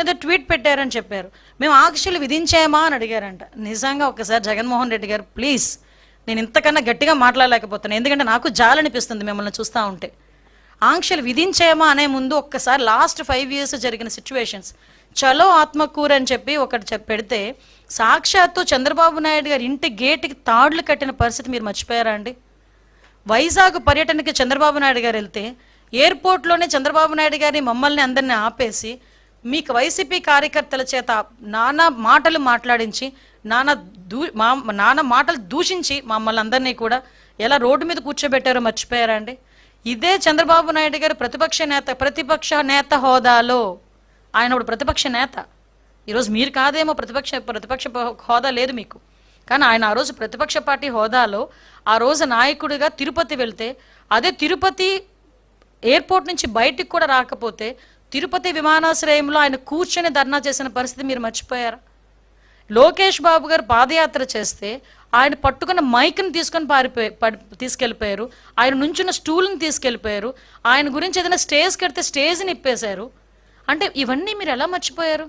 ఏదో ట్వీట్ పెట్టారని చెప్పారు. మేము ఆంక్షలు విధించామా అని అడిగారంట. నిజంగా ఒకసారి జగన్మోహన్ రెడ్డి గారు ప్లీజ్, నేను ఇంతకన్నా గట్టిగా మాట్లాడలేకపోతున్నాను, ఎందుకంటే నాకు జాలనిపిస్తుంది మిమ్మల్ని చూస్తూ ఉంటే. ఆంక్షలు విధించామా అనే ముందు ఒక్కసారి లాస్ట్ 5 years జరిగిన సిచ్యువేషన్స్, చలో ఆత్మకూర అని చెప్పి ఒకటి పెడితే సాక్షాత్తు చంద్రబాబు నాయుడు గారి ఇంటి గేటుకి తాడులు కట్టిన పరిస్థితి మీరు మర్చిపోయారా అండి? వైజాగ్ పర్యటనకి చంద్రబాబు నాయుడు గారు వెళ్తే ఎయిర్పోర్ట్లోనే చంద్రబాబు నాయుడు గారిని మమ్మల్ని అందరినీ ఆపేసి మీకు వైసీపీ కార్యకర్తల చేత నానా మాటలు మాట్లాడించి నానా మాటలు దూషించి మమ్మల్ని అందరినీ కూడా ఎలా రోడ్డు మీద కూర్చోబెట్టారో మర్చిపోయారా అండి? ఇదే చంద్రబాబు నాయుడు గారు ప్రతిపక్ష నేత హోదాలో, ఆయన ఇప్పుడు ప్రతిపక్ష నేత. ఈరోజు మీరు కాదేమో, ప్రతిపక్ష హోదా లేదు మీకు, కానీ ఆయన ఆ రోజు ప్రతిపక్ష పార్టీ హోదాలో ఆ రోజు నాయకుడిగా తిరుపతి వెళ్తే, అదే తిరుపతి ఎయిర్పోర్ట్ నుంచి బయటికి కూడా రాకపోతే తిరుపతి విమానాశ్రయంలో ఆయన కూర్చొని ధర్నా చేసిన పరిస్థితి మీరు మర్చిపోయారా? లోకేష్ బాబు గారు పాదయాత్ర చేస్తే ఆయన పట్టుకున్న మైక్ని తీసుకెళ్ళిపోయారు, ఆయన నుంచున్న స్టూల్ని తీసుకెళ్ళిపోయారు, ఆయన గురించి ఏదైనా స్టేజ్ కడితే స్టేజ్ని ఇప్పేశారు. అంటే ఇవన్నీ మీరు ఎలా మర్చిపోయారు?